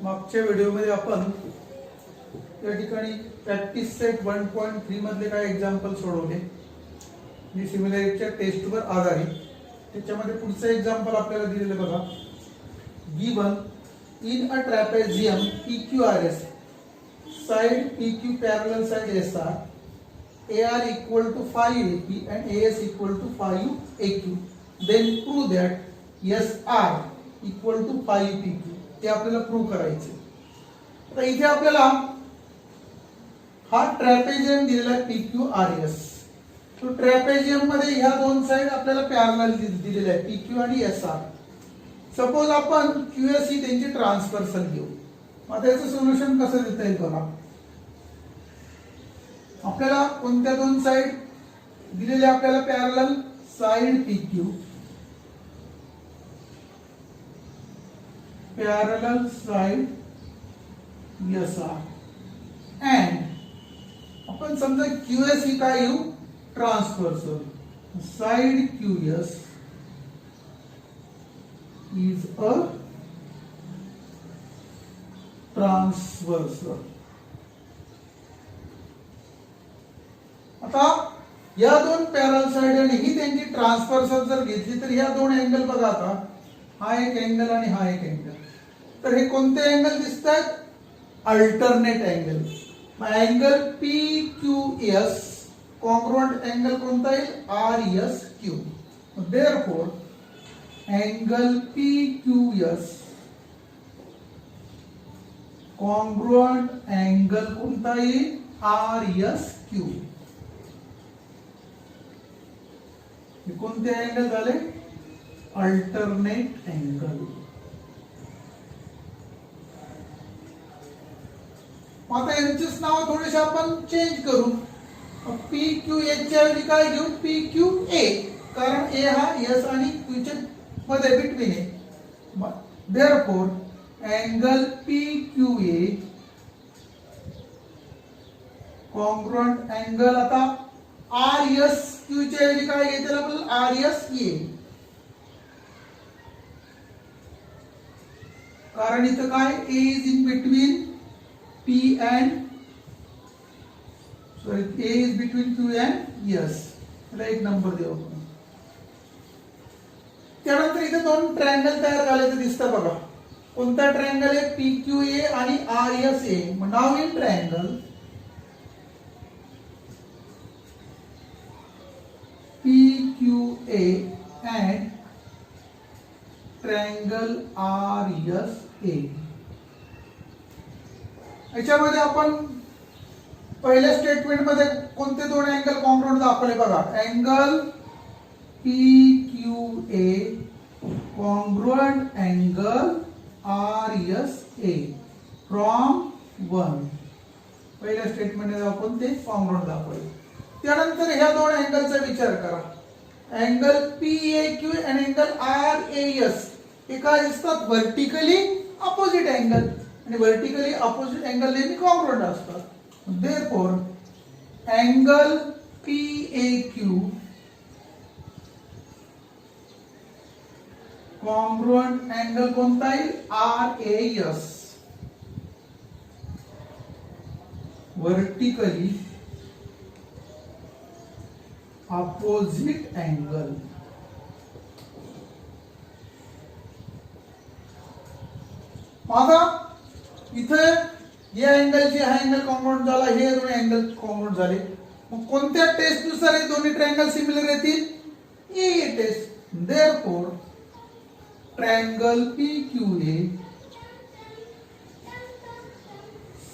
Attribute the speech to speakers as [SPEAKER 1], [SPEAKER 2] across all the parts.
[SPEAKER 1] मागच्या व्हिडिओमध्ये आपण या ठिकाणी प्रॅक्टिस सेट 1.3 मधले काही एक्झाम्पल सोडवले जी सिम्युलॅरिटीच्या टेस्टवर आधारित. त्याच्यामध्ये पुढचं एक्झाम्पल आपल्याला दिलेलं बघा. Given in a trapezium PQRS side PQ parallel side SR AR equal to 5 AP and AS equal to 5 AQ, then prove that SR equal to 5 PQ. ते आपल्याला प्रूव्ह करायचे. तर इथे आपल्याला हा ट्रॅपेझियम दिलेला आहे PQRS. तो ट्रॅपेझियम मध्ये ह्या दोन साइड आपल्याला पॅरलल दिलेल्या आहे PQ आणि SR. सपोज आपण QS ही त्यांची ट्रान्सव्हर्सल घेऊ. आता याचं सोल्युशन कसं देता येईल बघा. आपल्याला कोणत्या दोन साइड दिलेले आपल्याला parallel side PQ parallel side SR and आपण समजा QS ही काय घेऊ transversal. Side QS is a transversal. आता या दोन पॅरलल साइड आणि ही त्यांची ट्रान्सव्हर्सल जर घेतली तर या दोन अँगल बघा. आता हा एक अँगल आणि हा एक अँगल. तर हे कोणते अँगल दिसतात अल्टरनेट अँगल. मग अँगल PQS कॉन्ग्रुएंट अँगल कोणता येईल RSQ. Therefore angle PQS congruent angle कोणता येईल RSQ. हे कोणते अँगल झाले अल्टरनेट अँगल. आता यांचीच नाव थोडेसे आपण चेंज करू. PQH च्या ऐवजी काय घेऊ PQA, कारण A हा S आणि Q च्या मध्ये बिटवीन आहे. Therefore angle PQA congruent angle आता RSQ च्या ऐवजी काय घेतलं आपण RSA, कारण इथं काय A is in between P and A is between Q and S. त्याला एक नंबर देऊ आपण. त्यानंतर इथे दोन ट्रायंगल तयार झालेले दिसतात बघा. कोणता ट्रायंगल आहे PQA आणि RSA. मग नाव in triangle PQA and triangle RSA. याच्यामध्ये आपण पहिल्या स्टेटमेंट मध्ये कोणते दोन अँगल कॉन्ग्रुएंट दाखवले बघा. Angle PQA congruent angle RSA from 1. पहिल्या स्टेटमेंट मध्ये आपण ते कॉन्ग्रुएंट दाखवले. त्यानंतर ह्या दोन अँगलचा विचार करा. अँगल PAQ आणि अँगल RAS हे काय दिसतात व्हर्टिकली अपोजिट अँगल, आणि व्हर्टिकली अपोजिट अँगल नेहमी कॉन्ग्रुएंट असतात. Therefore angle PAQ congruent angle कोणता आहे RAS व्हर्टिकली अपोजिट अँगल. आता इथे या अँगलची हा अँगल कॉन्ग्रुएंट झाला, हे दोन अँगल कॉन्ग्रुएंट झाले. मग कोणत्या टेस्ट नुसार हे दोन्ही ट्रायंगल सिमिलर येतील AA test. Therefore triangle PQA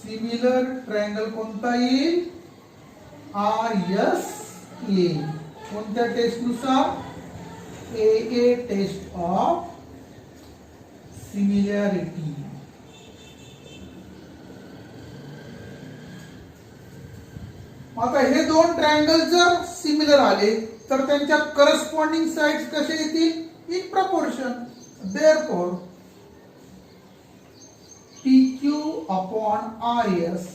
[SPEAKER 1] similar triangle कोणता येईल RSA. कोणत्या टेस्ट नुसार AA टेस्ट ऑफ सिमिलॅरिटी. आता हे दोन ट्रायंगल जर सिमिलर आले तर त्यांच्या करस्पॉन्डिंग साइड्स कसे येतील in proportion. Therefore PQ upon RS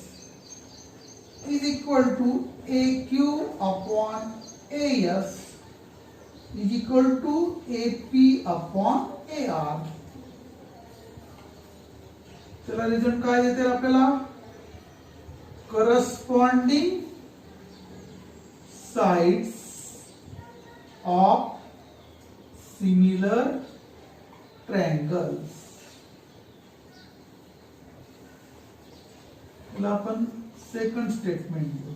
[SPEAKER 1] is equal to AQ upon AS is equal to AP upon AR. चला रिझल्ट काय देते आपल्याला, corresponding sides of similar triangles. त्याला आपण सेकंड स्टेटमेंट घेऊ.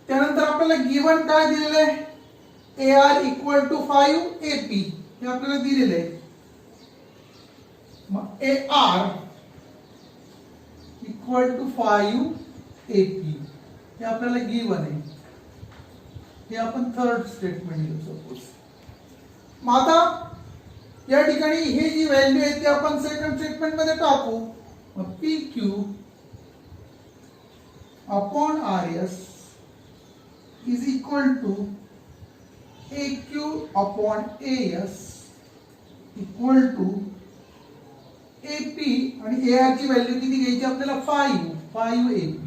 [SPEAKER 1] त्यानंतर आपल्याला गिवन काय दिलेलं आहे, AR इक्वल टू 5AP हे आपल्याला दिलेलं आहे. मग AR इक्वल टू 5AP हे आपल्याला गिवन आहे. हे आपण थर्ड स्टेटमेंट घेऊ सपोज. मग आता या ठिकाणी हे जी व्हॅल्यू आहे ती आपण सेकंड स्टेटमेंट मध्ये टाकू. मग PQ upon RS is equal to AQ upon AS equal to AP आणि AR ची व्हॅल्यू किती घ्यायची आपल्याला 5AP.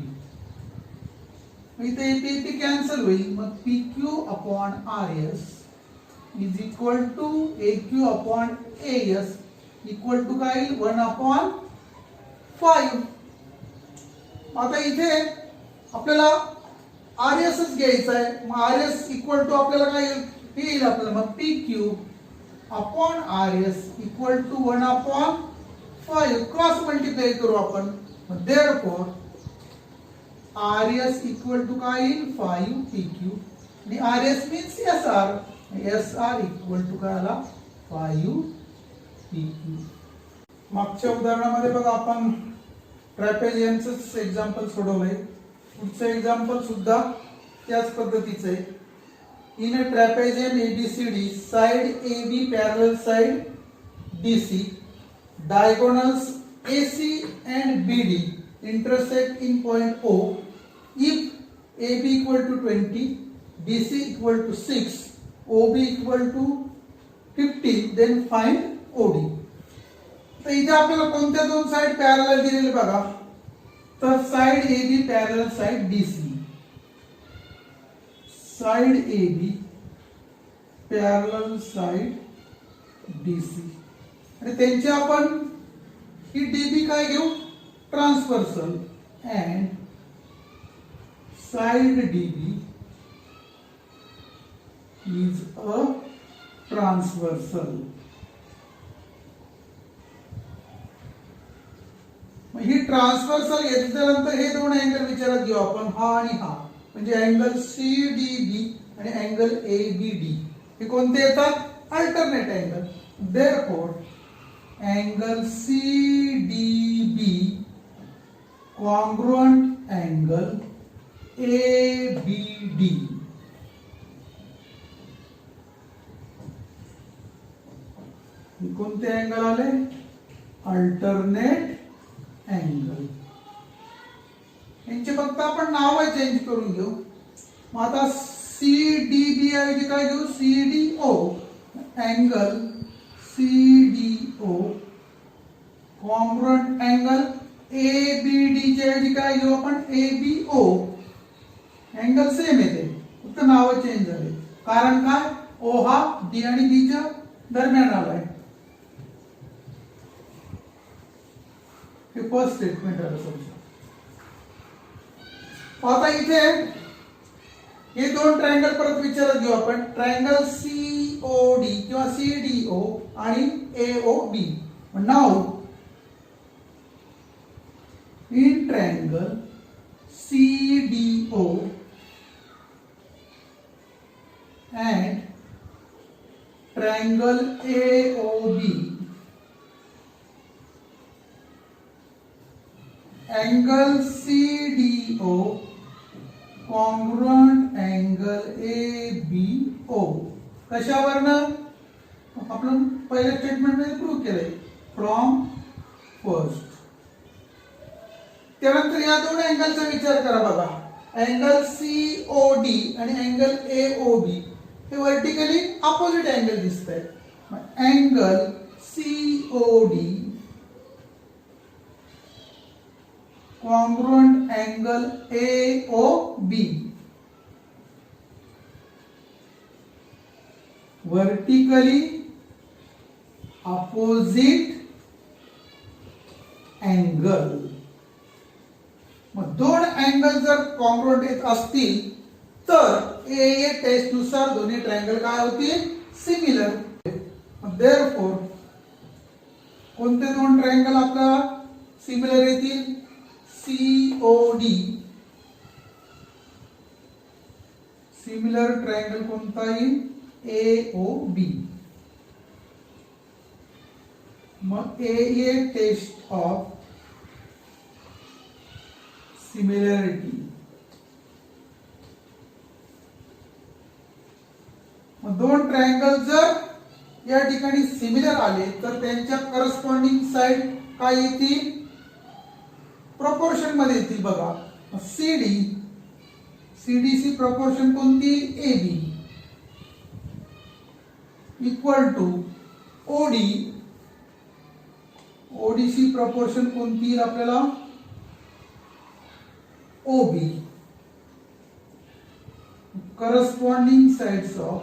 [SPEAKER 1] इथे AP कॅन्सल होईल. मग PQ upon RS is equal to AQ upon AS equal to काय येईल 1 upon 5. आता इथे आपल्याला RS च घ्यायचा आहे. मग RS इक्वल टू आपल्याला काय येईल आपल्याला, मग PQ upon RS equal to 1 upon 5 cross multiply करू आपण. देयरफॉर RS इक्वल टू काय येईल 5PQ आणि RS means SR. SR equal to काय आला 5PQ. मागच्या उदाहरणामध्ये बघा आपण ट्रॅपेझियमचंच एक्झाम्पल सोडवलंय. पुढचं एक्झाम्पल सुद्धा त्याच पद्धतीचं आहे. In a trapezium ABCD side AB parallel side DC diagonals AC and BD intersect in point O. If AB equal to 20, DC equal to 6, OB equal to 50, then find OD. तर इथे आपल्याला कोणत्या दोन side parallel दिलेले बघा, तर side AB parallel side DC, side AB parallel side DC आणि त्यांची आपण ही DB काय घेऊ transversal and side DB is a transversal. He transversal घेतल्यानंतर हे दोन अँगल विचारात घेऊ आपण, हा आणि हा, म्हणजे अँगल CDB आणि अँगल ABD हे कोणते येतात alternate angle. Therefore angle CDB congruent angle ABD. कोणते अँगल आले अल्टरनेट अँगल. यांचे फक्त आपण नाव चेंज करून घेऊ. मग आता CDB ऐवजी काय घेऊ CDO. Angle CDO congruent angle ABD च्या ऐवजी काय घेऊ आपण ABO. अँगल सेम येते फक्त नाव चेंज झाले. कारण काय O हा D आणि B च्या दरम्यान आलाय. हे फर्स्ट स्टेटमेंट आहे समजा. आता इथे हे दोन ट्रायंगल परत विचारात घेऊ आपण. ट्रायंगल COD किंवा CDO आणि AOB. Now in triangle CDO and triangle AOB, angle CDO congruent angle ABO. कशावरनं आपण पहिल्या स्टेटमेंट मध्ये प्रूव्ह केलंय फ्रॉम फर्स्ट. त्यानंतर या दोन अँगलचा विचार करा बघा. अँगल COD आणि अँगल AOB हे वर्टिकली अपोजिट अँगल दिसत आहेत. Angle COD congruent angle AOB vertically opposite angle. मग दोन अँगल जर कॉन्ग्रुएंट येत असतील तर ए टेस्ट नुसार दोन्ही ट्रायंगल काय होतील, सिमिलर. देअरफॉर कोणते दोन ट्रायंगल आपल्याला सिमिलर येतील, सीओडी. सिमिलर ट्रायंगल कोणता येईल, एओबी. मग ए टेस्ट ऑफ सिमिलॅरिटी. मग दोन ट्रायंगल जर या ठिकाणी सिमिलर आले तर त्यांच्या करस्पॉन्डिंग साइड काय येतील, प्रपोर्शन मध्ये येतील. बघा सीडीसी प्रपोर्शन कोणती, AB equal to ODC proportion कोणती येईल आपल्याला, OB. Corresponding sides of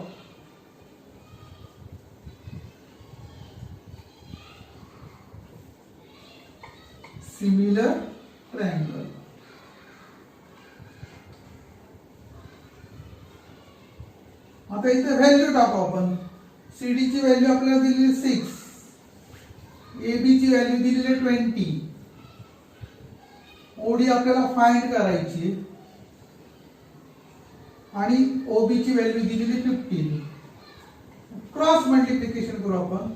[SPEAKER 1] similar triangle. आता इथे व्हॅल्यू टाकू आपण. सीडी ची व्हॅल्यू आपल्याला दिली 6, एबी ची व्हॅल्यू दिलेली 20, ओडी आपल्याला फाइंड करायची आणि ओबी ची व्हॅल्यू दिलेली 15. क्रॉस मल्टिप्लिकेशन करू आपण.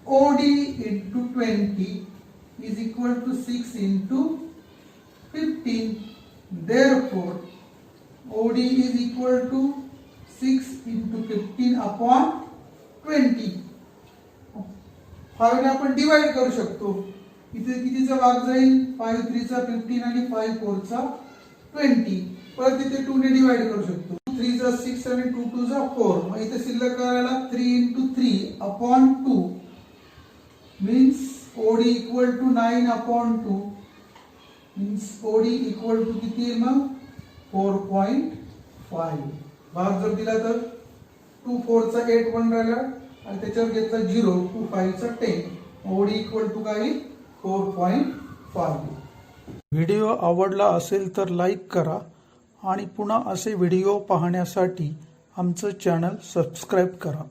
[SPEAKER 1] OD into 20 is equal to 6 into 15. Therefore, OD is equal to 6 into 15 upon 20. 5 ने आपण डिवाइड करू शकतो. इथे कितीचा भाग जाईल, 5 3 चा 15 आणि 5 4 चा 20. परत इथे 2 ने डिवाइड करू शकतो. 3 चा 6 आणि 2 2 चा 4. मग इथे शिल्लक करायला 3 into 3 upon 2 means OD equal to 9 upon 2 means OD equal to किती आहे मग 4.5. भाग जर दिला तर 2 4 चा 8 1 राहिला आणि त्याच्यावर घेतला 0 2 5 चा 10. OD equal to काय 4.5.
[SPEAKER 2] व्हिडिओ आवडला असेल तर लाईक करा आणि पुन्हा असे व्हिडिओ पाहण्यासाठी आमचं चॅनल सबस्क्राईब करा.